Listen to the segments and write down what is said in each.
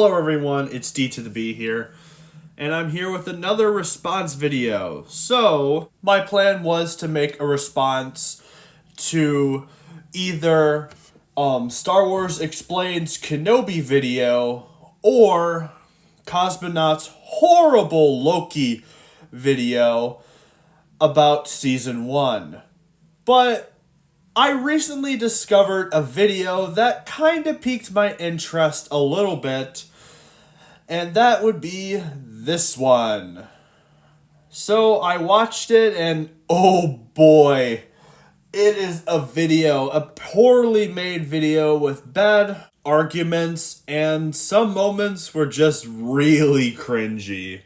Hello everyone, it's D to the B here, and I'm here with another response video. So, my plan was to make a response to either Star Wars Explains Kenobi video or Cosmonaut's horrible Loki video about Season 1. But I recently discovered a video that kind of piqued my interest a little bit, and that would be this one. So I watched it, and oh boy, it is a poorly made video with bad arguments, and some moments were just really cringy.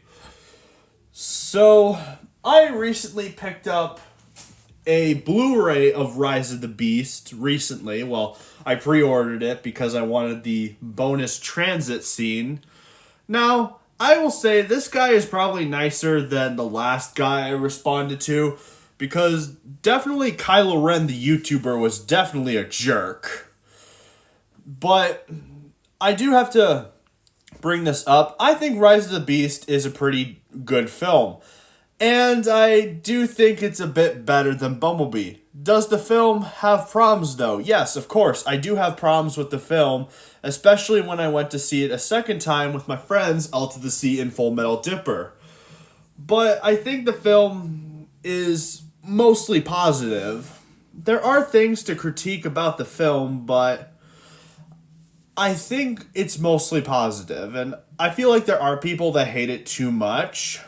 So I recently picked up a Blu-ray of Rise of the Beast recently. Well, I pre-ordered it because I wanted the bonus transit scene. Now, I will say this guy is probably nicer than the last guy I responded to, because definitely Kylo Ren the YouTuber was definitely a jerk. But I do have to bring this up. I think Rise of the Beast is a pretty good film. And I do think it's a bit better than Bumblebee. Does the film have problems, though? Yes, of course. I do have problems with the film, especially when I went to see it a second time with my friends, Out to the Sea and Full Metal Dipper. But I think the film is mostly positive. There are things to critique about the film, but I think it's mostly positive. And I feel like there are people that hate it too much.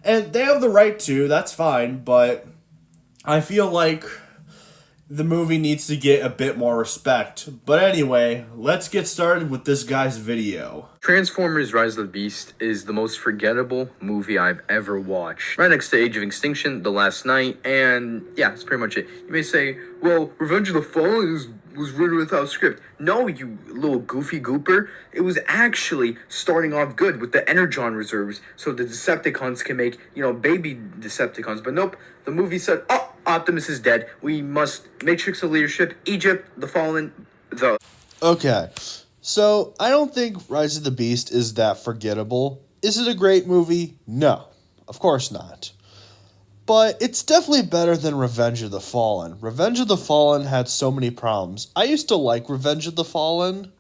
And they have the right to, that's fine, but I feel like the movie needs to get a bit more respect. But anyway, let's get started with this guy's video. Transformers Rise of the Beast is the most forgettable movie I've ever watched. Right next to Age of Extinction, The Last Night, and yeah, that's pretty much it. You may say, well, Revenge of the Fallen was written without script. No, you little goofy gooper. It was actually starting off good with the Energon reserves so the Decepticons can make, baby Decepticons. But nope, the movie said, oh, Optimus is dead. We must Matrix of leadership, Egypt, the Fallen, the... Okay, so I don't think Rise of the Beast is that forgettable. Is it a great movie? No, of course not. But it's definitely better than Revenge of the Fallen. Revenge of the Fallen had so many problems. I used to like Revenge of the Fallen,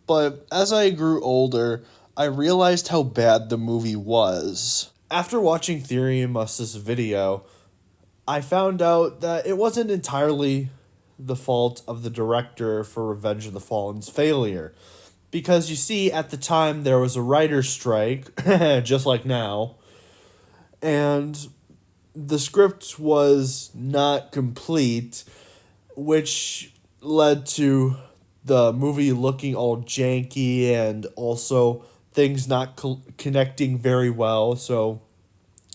but as I grew older, I realized how bad the movie was. After watching Theory and Mus's video, I found out that it wasn't entirely the fault of the director for Revenge of the Fallen's failure. Because you see, at the time, there was a writer's strike, just like now, and the script was not complete, which led to the movie looking all janky and also things not connecting very well, so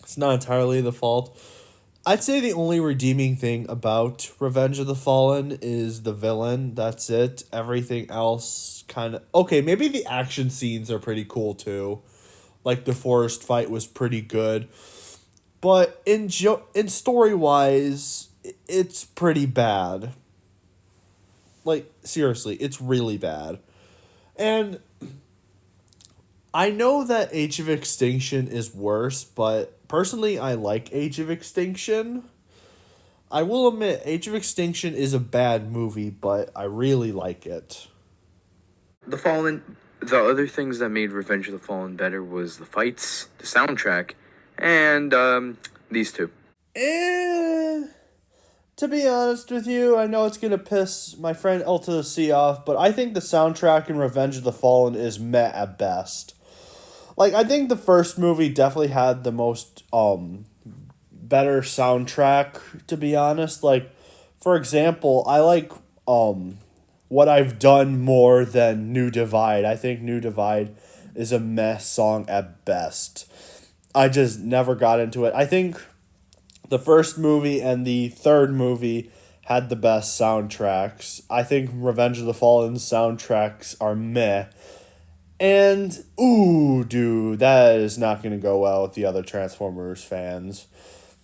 it's not entirely the fault. I'd say the only redeeming thing about Revenge of the Fallen is the villain. That's it. Everything else kind of... Okay, maybe the action scenes are pretty cool too. Like the forest fight was pretty good. But in story-wise, it's pretty bad. Like, seriously, it's really bad. And I know that Age of Extinction is worse, but personally, I like Age of Extinction. I will admit, Age of Extinction is a bad movie, but I really like it. The Fallen, the other things that made Revenge of the Fallen better was the fights, the soundtrack, and these two. To be honest with you, I know it's going to piss my friend L to the C off, but I think the soundtrack in Revenge of the Fallen is meh at best. Like, I think the first movie definitely had the most better soundtrack, to be honest. Like, for example, I like What I've Done more than New Divide. I think New Divide is a mess song at best. I just never got into it. I think the first movie and the third movie had the best soundtracks. I think Revenge of the Fallen soundtracks are meh. And, ooh, dude, that is not going to go well with the other Transformers fans.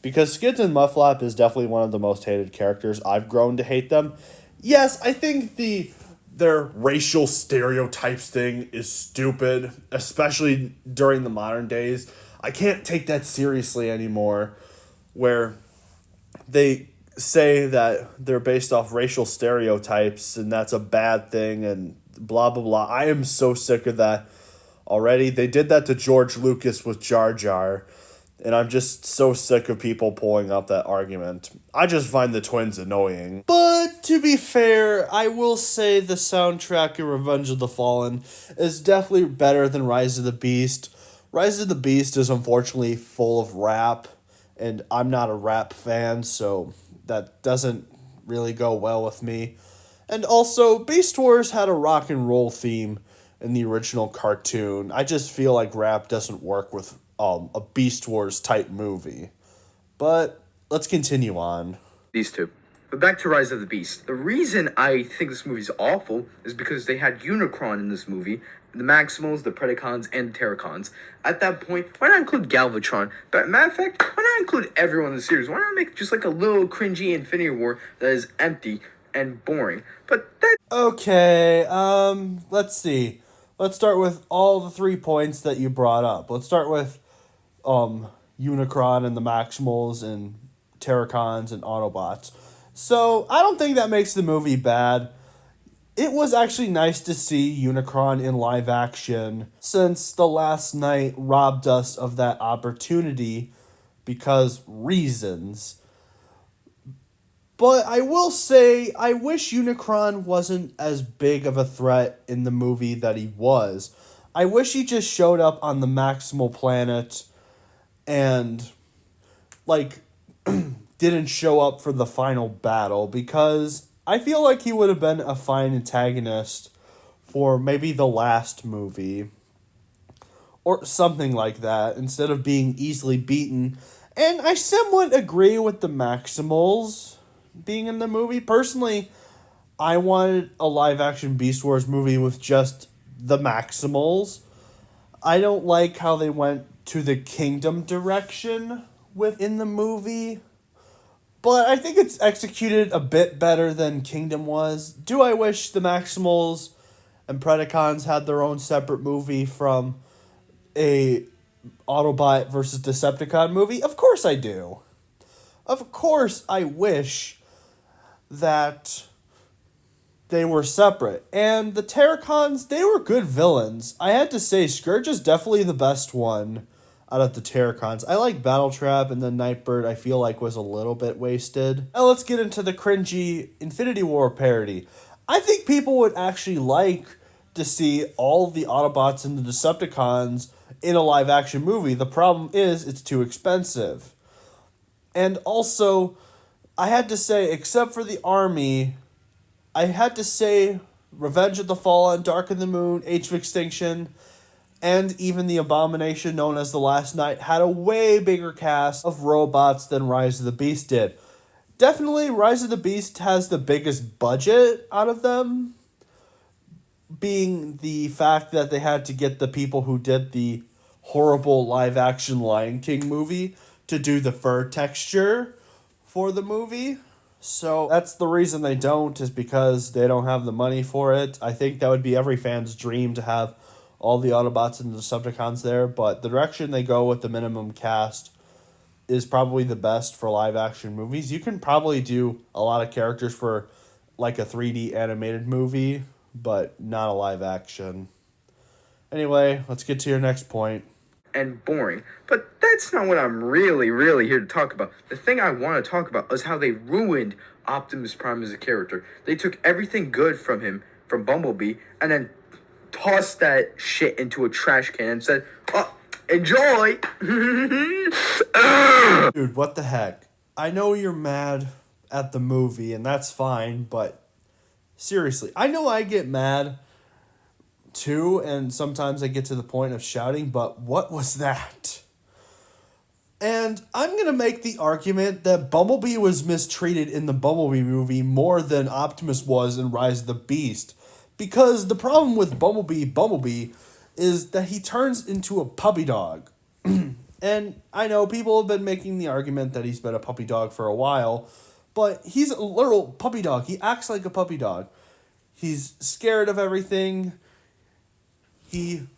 Because Skids and Mudflap is definitely one of the most hated characters. I've grown to hate them. Yes, I think the their racial stereotypes thing is stupid, especially during the modern days. I can't take that seriously anymore, where they say that they're based off racial stereotypes and that's a bad thing and blah blah blah. I am so sick of that already. They did that to George Lucas with Jar Jar, and I'm just so sick of people pulling up that argument. I just find the twins annoying. But to be fair, I will say the soundtrack in Revenge of the Fallen is definitely better than Rise of the Beast. Rise of the Beast is unfortunately full of rap, and I'm not a rap fan, so that doesn't really go well with me. And also, Beast Wars had a rock and roll theme in the original cartoon. I just feel like rap doesn't work with a Beast Wars type movie. But let's continue on. These two. But back to Rise of the Beast. The reason I think this movie's awful is because they had Unicron in this movie, the Maximals, the Predacons, and the Terracons. At that point, why not include Galvatron? But matter of fact, why not include everyone in the series? Why not make just like a little cringy Infinity War that is empty and boring? But that... Okay, let's see. Let's start with all the 3 points that you brought up. Let's start with Unicron and the Maximals and Terracons and Autobots. So, I don't think that makes the movie bad. It was actually nice to see Unicron in live action, since The Last Night robbed us of that opportunity because reasons. But I will say, I wish Unicron wasn't as big of a threat in the movie that he was. I wish he just showed up on the Maximal Planet and, like, didn't show up for the final battle, because I feel like he would have been a fine antagonist for maybe the last movie or something like that, instead of being easily beaten. And I somewhat agree with the Maximals being in the movie. Personally, I wanted a live-action Beast Wars movie with just the Maximals. I don't like how they went to the Kingdom direction within the movie, but I think it's executed a bit better than Kingdom was. Do I wish the Maximals and Predacons had their own separate movie from a Autobot versus Decepticon movie? Of course I do. Of course I wish that they were separate. And the Terracons, they were good villains. I had to say, Scourge is definitely the best one out of the Terracons. I like Battletrap, and then Nightbird I feel like was a little bit wasted. Now let's get into the cringy Infinity War parody. I think people would actually like to see all the Autobots and the Decepticons in a live action movie. The problem is it's too expensive. And also, I had to say, except for the army, I had to say Revenge of the Fallen, Dark of the Moon, Age of Extinction, and even the abomination known as The Last Night had a way bigger cast of robots than Rise of the Beast did. Definitely, Rise of the Beast has the biggest budget out of them, being the fact that they had to get the people who did the horrible live-action Lion King movie to do the fur texture for the movie. So that's the reason they don't, is because they don't have the money for it. I think that would be every fan's dream to have all the Autobots and the Decepticons there, but the direction they go with the minimum cast is probably the best for live action movies. You can probably do a lot of characters for like a 3D animated movie, but not a live action. Anyway, let's get to your next point. And boring. But that's not what I'm really here to talk about. The thing I want to talk about is how they ruined Optimus Prime as a character. They took everything good from him, from Bumblebee, and then tossed that shit into a trash can and said, "Oh, enjoy." Dude, what the heck? I know you're mad at the movie, and that's fine, but seriously, I know I get mad too, and sometimes I get to the point of shouting, but what was that? And I'm going to make the argument that Bumblebee was mistreated in the Bumblebee movie more than Optimus was in Rise of the Beast. Because the problem with Bumblebee is that he turns into a puppy dog. And I know people have been making the argument that he's been a puppy dog for a while, but he's a literal puppy dog. He acts like a puppy dog. He's scared of everything. He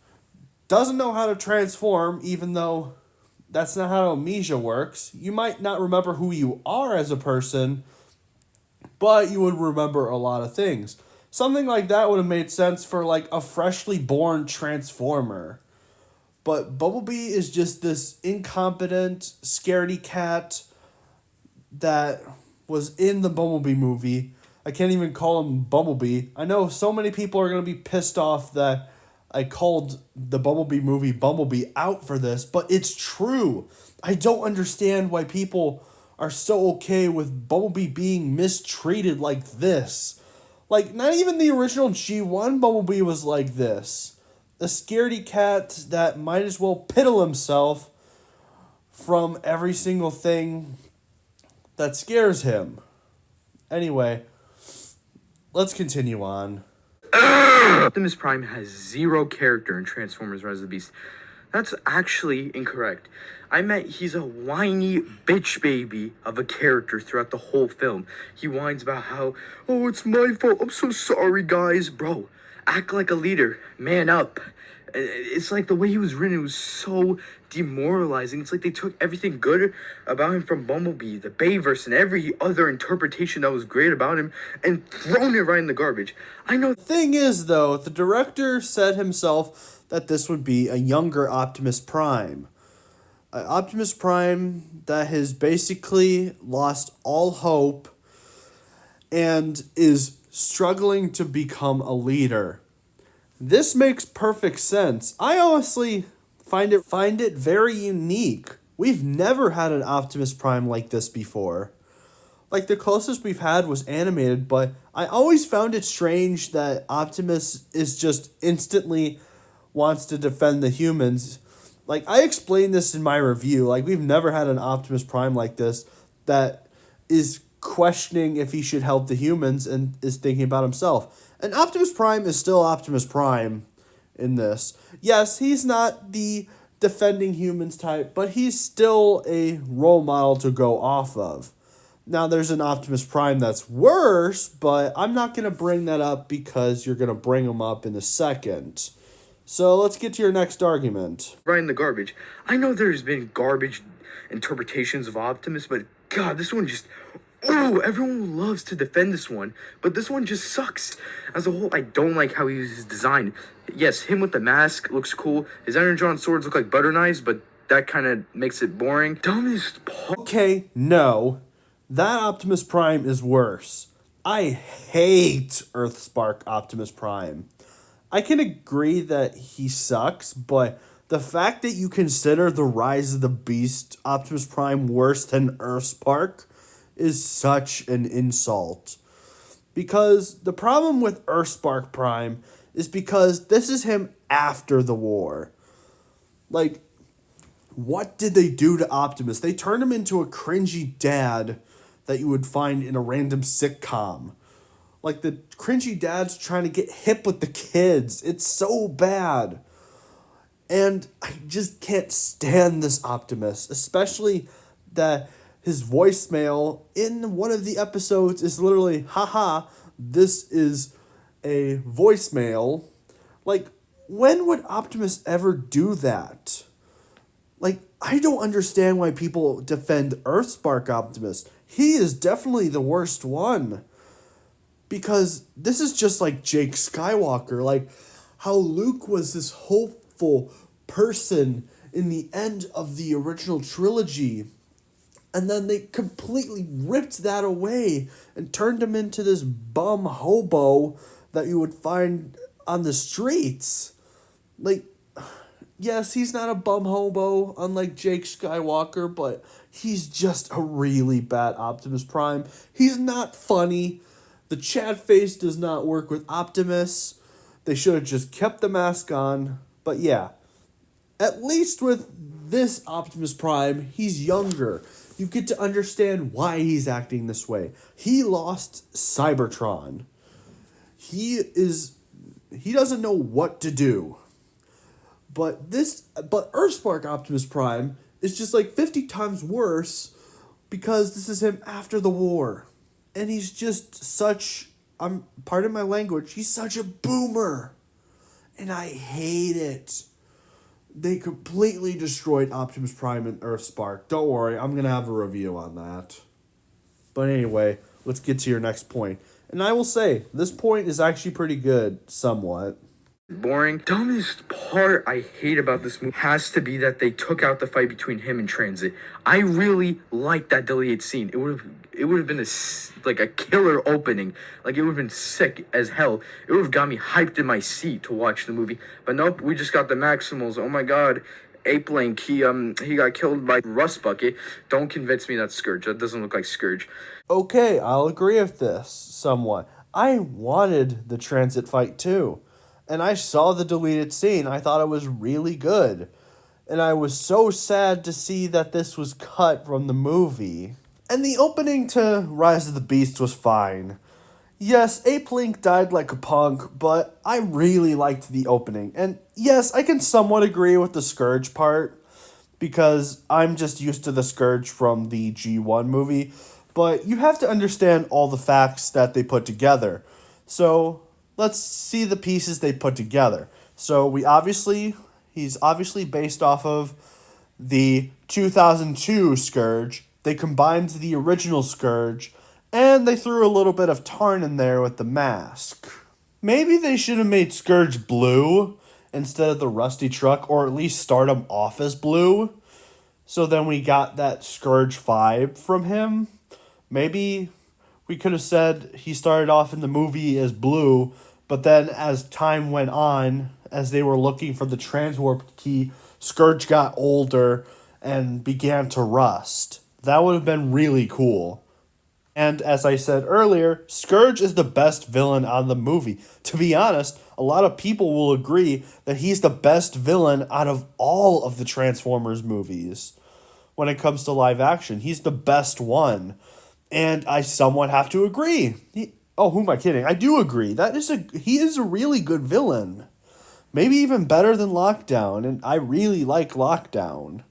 doesn't know how to transform, even though that's not how amnesia works. You might not remember who you are as a person, but you would remember a lot of things. Something like that would have made sense for like a freshly born transformer. But Bumblebee is just this incompetent, scaredy cat that was in the Bumblebee movie. I can't even call him Bumblebee. I know so many people are going to be pissed off that I called the Bumblebee movie Bumblebee out for this, but it's true. I don't understand why people are so okay with Bumblebee being mistreated like this. Like, not even the original G1 Bumblebee was like this. A scaredy cat that might as well piddle himself from every single thing that scares him. Anyway, let's continue on. Optimus Prime has zero character in Transformers Rise of the Beast. That's actually incorrect. I meant he's a whiny bitch baby of a character throughout the whole film. He whines about how, oh, it's my fault. I'm so sorry, guys. Bro, act like a leader. Man up. It's like the way he was written, it was so demoralizing. It's like they took everything good about him from Bumblebee, the Bayverse, and every other interpretation that was great about him and thrown it right in the garbage. I know. Thing is, though, the director said himself that this would be a younger Optimus Prime. Optimus Prime that has basically lost all hope and is struggling to become a leader. This makes perfect sense. I honestly find it very unique. We've never had an Optimus Prime like this before. Like, the closest we've had was animated, but I always found it strange that Optimus is just instantly wants to defend the humans. Like, I explained this in my review. Like, we've never had an Optimus Prime like this that is questioning if he should help the humans and is thinking about himself. And Optimus Prime is still Optimus Prime in this. Yes, he's not the defending humans type, but he's still a role model to go off of. Now, there's an Optimus Prime that's worse, but I'm not going to bring that up because you're going to bring him up in a second. So let's get to your next argument. Right in the garbage. I know there's been garbage interpretations of Optimus, but God, this one just... Oh, everyone loves to defend this one, but this one just sucks. As a whole, I don't like how he was designed. Yes, him with the mask looks cool. His energon swords look like butter knives, but that kind of makes it boring. Dumbest part. Okay, no. That Optimus Prime is worse. I hate Earthspark Optimus Prime. I can agree that he sucks, but the fact that you consider the Rise of the Beast Optimus Prime worse than Earthspark is such an insult. Because the problem with Earthspark Prime is because this is him after the war. Like, what did they do to Optimus? They turned him into a cringy dad that you would find in a random sitcom. Like, the cringy dad's trying to get hip with the kids. It's so bad. And I just can't stand this Optimus, especially that his voicemail in one of the episodes is literally, haha, this is a voicemail. Like, when would Optimus ever do that? Like, I don't understand why people defend Earthspark Optimus. He is definitely the worst one. Because this is just like Jake Skywalker. Like, how Luke was this hopeful person in the end of the original trilogy. And then they completely ripped that away and turned him into this bum hobo that you would find on the streets. Like, yes, he's not a bum hobo, unlike Jake Skywalker, but he's just a really bad Optimus Prime. He's not funny. The Chad face does not work with Optimus. They should have just kept the mask on. But yeah, at least with this Optimus Prime, he's younger. You get to understand why he's acting this way. He lost Cybertron. He doesn't know what to do. But Earthspark Optimus Prime is just like 50 times worse because this is him after the war. And he's just such pardon my language, he's such a boomer. And I hate it. They completely destroyed Optimus Prime and Earthspark. Don't worry, I'm going to have a review on that. But anyway, let's get to your next point. And I will say, this point is actually pretty good, somewhat. Boring. Dumbest part I hate about this movie has to be that they took out the fight between him and Transit. I really like that deleted scene. It would have been a killer opening. Like, it would have been sick as hell. It would have got me hyped in my seat to watch the movie. But nope, we just got the Maximals. Oh my god. Ape Link, he got killed by Rust Bucket. Don't convince me that's Scourge. That doesn't look like Scourge. Okay, I'll agree with this somewhat. I wanted the Transit fight too. And I saw the deleted scene. I thought it was really good. And I was so sad to see that this was cut from the movie. And the opening to Rise of the Beast was fine. Yes, Ape Link died like a punk, but I really liked the opening. And yes, I can somewhat agree with the Scourge part, because I'm just used to the Scourge from the G1 movie. But you have to understand all the facts that they put together. So let's see the pieces they put together. So he's obviously based off of the 2002 Scourge. They combined the original Scourge, and they threw a little bit of Tarn in there with the mask. Maybe they should have made Scourge blue instead of the rusty truck, or at least start him off as blue. So then we got that Scourge vibe from him. Maybe we could have said he started off in the movie as blue, but then as time went on, as they were looking for the transwarp key, Scourge got older and began to rust. That would have been really cool. And as I said earlier, Scourge is the best villain on the movie. To be honest, a lot of people will agree that he's the best villain out of all of the Transformers movies. When it comes to live action, he's the best one. And I somewhat have to agree. Who am I kidding? I do agree. He is a really good villain. Maybe even better than Lockdown, and I really like Lockdown.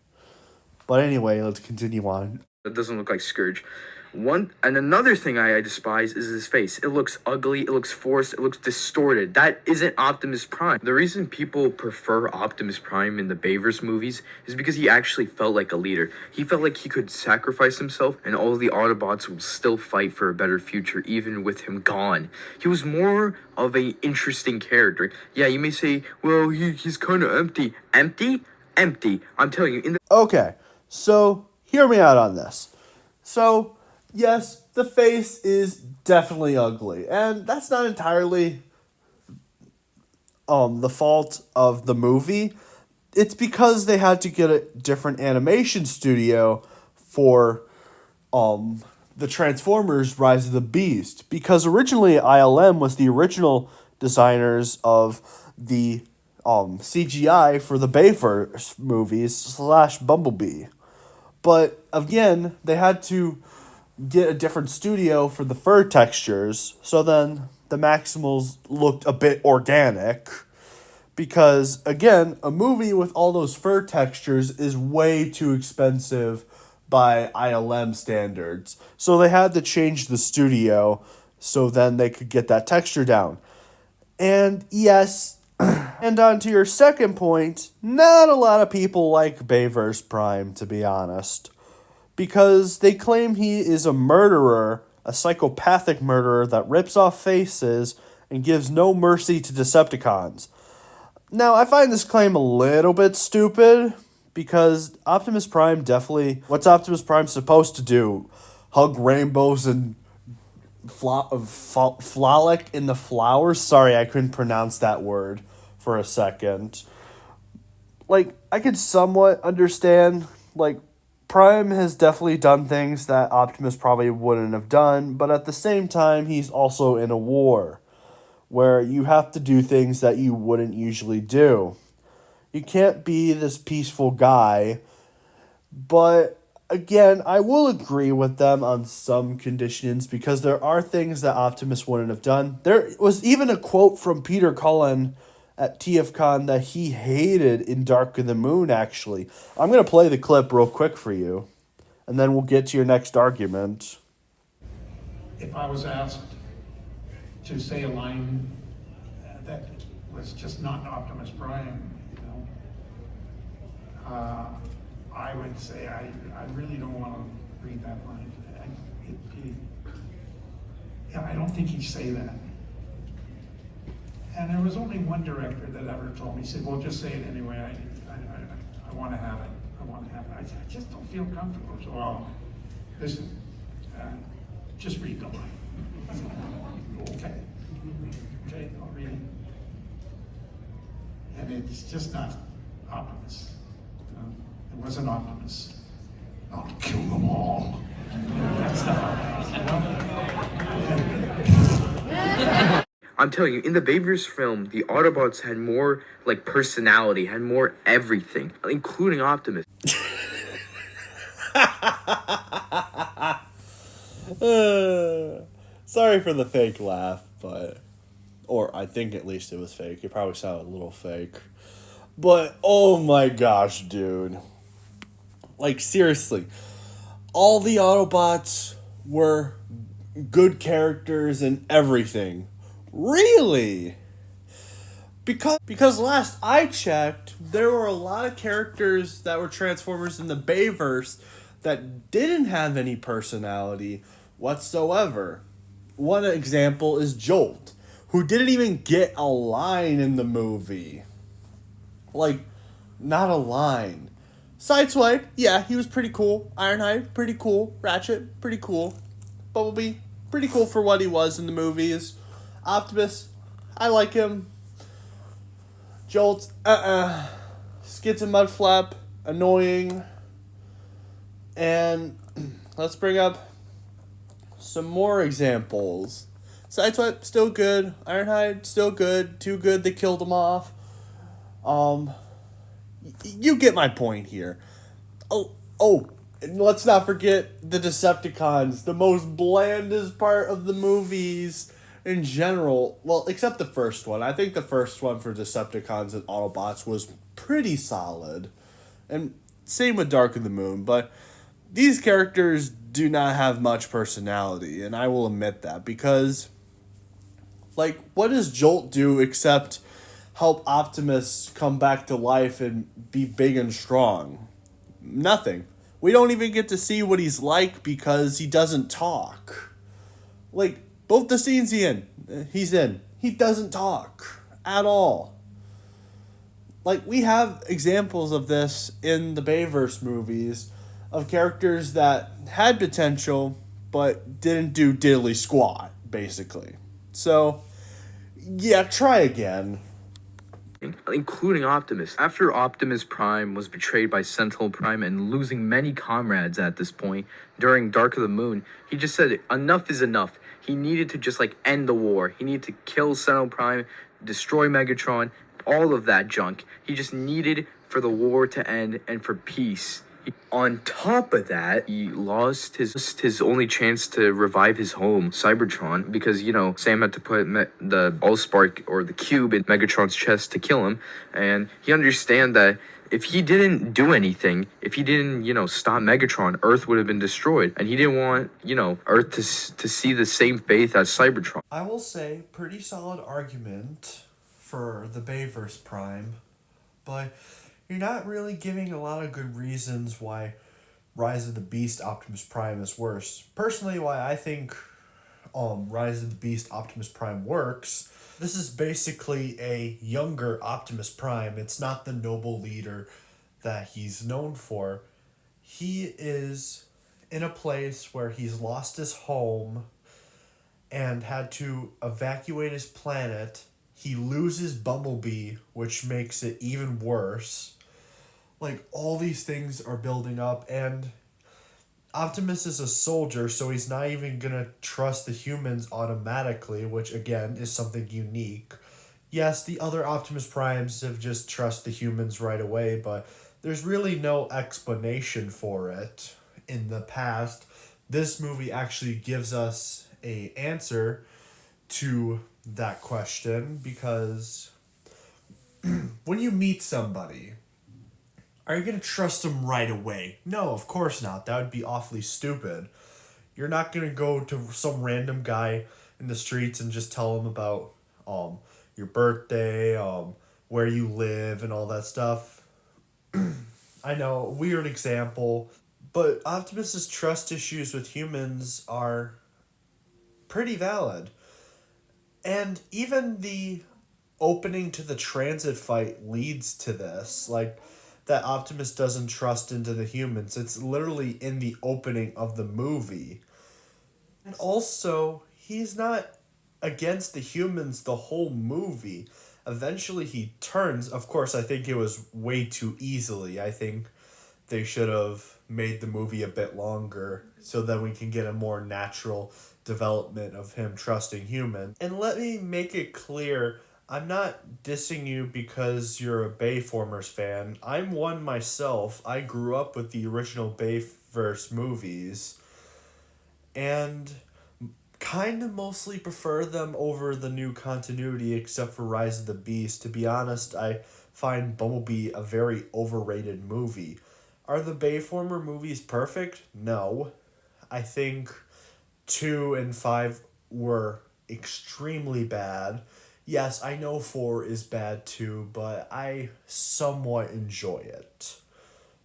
But anyway, let's continue on. That doesn't look like Scourge. Another thing I despise is his face. It looks ugly, it looks forced, it looks distorted. That isn't Optimus Prime. The reason people prefer Optimus Prime in the Bayverse movies is because he actually felt like a leader. He felt like he could sacrifice himself and all the Autobots would still fight for a better future even with him gone. He was more of an interesting character. Yeah, you may say, well, he's kind of empty. Empty? Empty. I'm telling you. Okay, so hear me out on this. So yes, the face is definitely ugly, and that's not entirely the fault of the movie. It's because they had to get a different animation studio for the Transformers Rise of the Beast, because originally ILM was the original designers of the CGI for the Bayverse movies / Bumblebee. But again, they had to get a different studio for the fur textures, so then the Maximals looked a bit organic. Because, again, a movie with all those fur textures is way too expensive by ILM standards. So they had to change the studio so then they could get that texture down. And yes, and on to your second point, not a lot of people like Bayverse Prime, to be honest. Because they claim he is a murderer, a psychopathic murderer that rips off faces and gives no mercy to Decepticons. Now, I find this claim a little bit stupid, because Optimus Prime definitely... What's Optimus Prime supposed to do? Hug rainbows and frolic in the flowers? Sorry, I couldn't pronounce that word for a second. Like, I could somewhat understand, like, Prime has definitely done things that Optimus probably wouldn't have done, but at the same time, he's also in a war, where you have to do things that you wouldn't usually do. You can't be this peaceful guy, but again, I will agree with them on some conditions, because there are things that Optimus wouldn't have done. There was even a quote from Peter Cullen at TFCon that he hated in Dark of the Moon, actually. I'm going to play the clip real quick for you, and then we'll get to your next argument. If I was asked to say a line that was just not Optimus Prime, you know. I would say I really don't want to read that line. Yeah, I don't think he'd say that. And there was only one director that ever told me, he said, well, just say it anyway. I want to have it. I want to have it. I just don't feel comfortable. So, well, listen, just read the line. Okay. Okay, I'll read it. And it's just not Optimus. It wasn't Optimus. I'll kill them all. That's not Optimus. I'm telling you, in the Bayverse film, the Autobots had more, like, personality, had more everything, including Optimus. Sorry for the fake laugh, or I think at least it was fake. It probably sounded a little fake. But, oh my gosh, dude. Like, seriously. All the Autobots were good characters and everything. Really? Because last I checked, there were a lot of characters that were Transformers in the Bayverse that didn't have any personality whatsoever. One example is Jolt, who didn't even get a line in the movie. Like, not a line. Sideswipe, yeah, he was pretty cool. Ironhide, pretty cool. Ratchet, pretty cool. Bumblebee, pretty cool for what he was in the movies. Optimus, I like him. Jolt, Skids and Mudflap, annoying. And let's bring up some more examples. Sideswipe, still good. Ironhide, still good. Too good, they killed him off. You get my point here. Oh, and let's not forget the Decepticons, the most blandest part of the movies in general. Well, except the first one. I think the first one for Decepticons and Autobots was pretty solid. And same with Dark of the Moon, but these characters do not have much personality, and I will admit that, because, like, what does Jolt do except help Optimus come back to life and be big and strong? Nothing. We don't even get to see what he's like because he doesn't talk. Like, both the scenes he's in, he doesn't talk at all. Like, we have examples of this in the Bayverse movies of characters that had potential but didn't do diddly squat, basically. So, yeah, try again. Including Optimus. After Optimus Prime was betrayed by Sentinel Prime and losing many comrades at this point, during Dark of the Moon, he just said enough is enough. He needed to just, like, end the war. He needed to kill Sentinel Prime, destroy Megatron, all of that junk. He just needed for the war to end and for peace. On top of that, he lost his only chance to revive his home, Cybertron, because, you know, Sam had to put the Allspark or the cube in Megatron's chest to kill him, and he understand that if he didn't do anything, if he didn't, you know, stop Megatron, Earth would have been destroyed, and he didn't want, you know, Earth to see the same fate as Cybertron. I will say, pretty solid argument for the Bayverse Prime, but you're not really giving a lot of good reasons why Rise of the Beast Optimus Prime is worse. Personally, why I think Rise of the Beast Optimus Prime works, this is basically a younger Optimus Prime. It's not the noble leader that he's known for. He is in a place where he's lost his home and had to evacuate his planet. He loses Bumblebee, which makes it even worse. Like, all these things are building up, and Optimus is a soldier, so he's not even gonna trust the humans automatically, which, again, is something unique. Yes, the other Optimus Primes have just trust the humans right away, but there's really no explanation for it in the past. This movie actually gives us a answer to that question, because when you meet somebody, are you going to trust them right away? No, of course not. That would be awfully stupid. You're not going to go to some random guy in the streets and just tell them about your birthday, where you live, and all that stuff. I know, weird example, but Optimus's trust issues with humans are pretty valid. And even the opening to the transit fight leads to this. Like, that Optimus doesn't trust into the humans. It's literally in the opening of the movie. And also, he's not against the humans the whole movie. Eventually he turns. Of course, I think it was way too easily. I think they should have made the movie a bit longer so that we can get a more natural development of him trusting humans. And let me make it clear, I'm not dissing you because you're a Bayformers fan. I'm one myself. I grew up with the original Bayverse movies and kind of mostly prefer them over the new continuity except for Rise of the Beast. To be honest, I find Bumblebee a very overrated movie. Are the Bayformer movies perfect? No. I think 2 and 5 were extremely bad. Yes, I know 4 is bad too, but I somewhat enjoy it.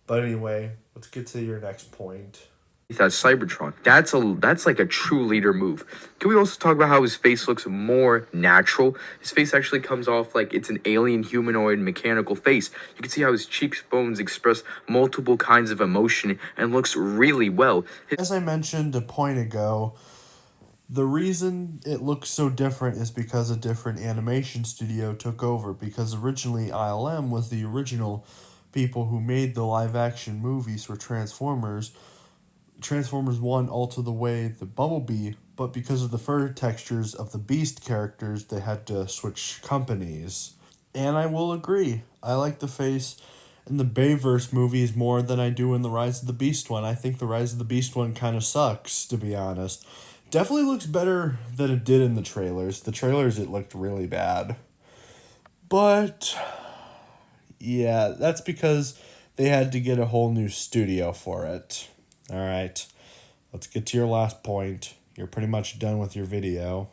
But anyway, let's get to your next point. That Cybertron. That's like a true leader move. Can we also talk about how his face looks more natural? His face actually comes off like it's an alien humanoid mechanical face. You can see how his cheekbones express multiple kinds of emotion and looks really well. As I mentioned a point ago, the reason it looks so different is because a different animation studio took over, because originally ILM was the original people who made the live action movies for Transformers 1 all to the way the Bumblebee, but because of the fur textures of the Beast characters, they had to switch companies. And I will agree, I like the face in the Bayverse movies more than I do in the Rise of the Beast one. I think the Rise of the Beast one kind of sucks, to be honest. Definitely looks better than it did in the trailers. The trailers, it looked really bad. But, yeah, that's because they had to get a whole new studio for it. Alright, let's get to your last point. You're pretty much done with your video.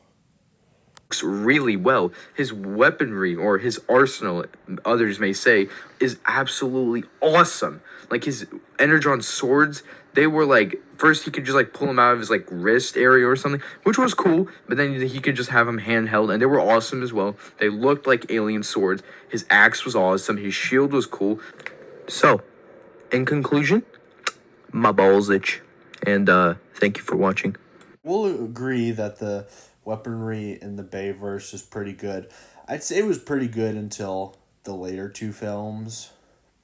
Looks really well. His weaponry, or his arsenal, others may say, is absolutely awesome. Like his Energon swords, they were like, first he could just like pull them out of his like wrist area or something, which was cool, but then he could just have them handheld, and they were awesome as well. They looked like alien swords. His axe was awesome. His shield was cool. So, in conclusion, my balls itch, and thank you for watching. We'll agree that the weaponry in the Bayverse is pretty good. I'd say it was pretty good until the later 2 films,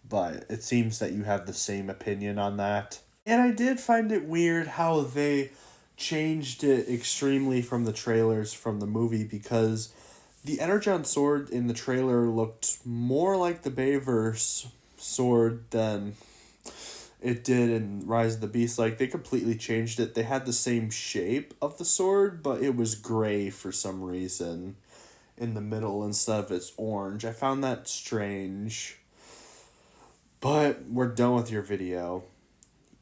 but it seems that you have the same opinion on that. And I did find it weird how they changed it extremely from the trailers from the movie, because the Energon sword in the trailer looked more like the Bayverse sword than it did in Rise of the Beast. Like, they completely changed it. They had the same shape of the sword, but it was gray for some reason in the middle instead of its orange. I found that strange. But we're done with your video.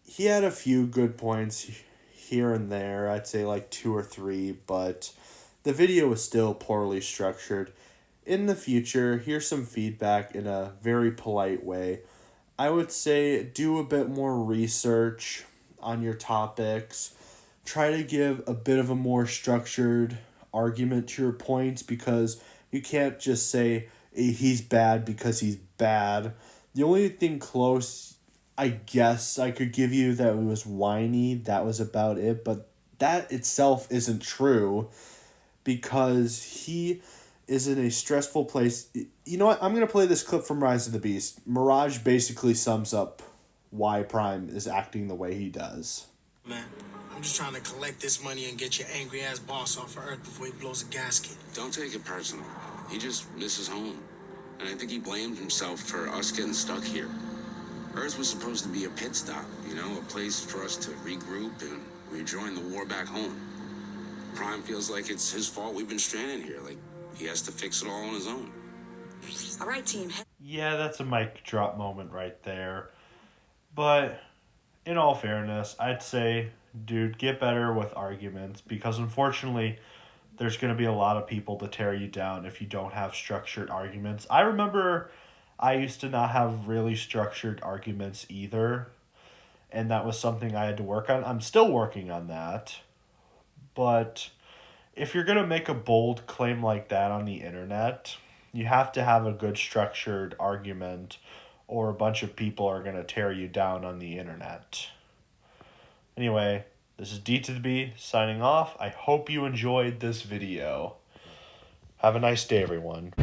He had a few good points here and there. I'd say like 2 or 3, but the video was still poorly structured. In the future, here's some feedback in a very polite way. I would say do a bit more research on your topics. Try to give a bit of a more structured argument to your points, because you can't just say he's bad because he's bad. The only thing close, I guess, I could give you that was whiny, that was about it, but that itself isn't true, because he is in a stressful place. You know what? I'm going to play this clip from Rise of the Beast. Mirage basically sums up why Prime is acting the way he does. Man, I'm just trying to collect this money and get your angry ass boss off of Earth before he blows a gasket. Don't take it personal. He just misses home. And I think he blamed himself for us getting stuck here. Earth was supposed to be a pit stop, you know, a place for us to regroup and rejoin the war back home. Prime feels like it's his fault we've been stranded here, like he has to fix it all on his own. All right, team. Yeah, that's a mic drop moment right there. But in all fairness, I'd say, dude, get better with arguments, because unfortunately, there's going to be a lot of people to tear you down if you don't have structured arguments. I remember I used to not have really structured arguments either, and that was something I had to work on. I'm still working on that, but if you're going to make a bold claim like that on the internet, you have to have a good structured argument, or a bunch of people are going to tear you down on the internet. Anyway, this is D to the B signing off. I hope you enjoyed this video. Have a nice day, everyone.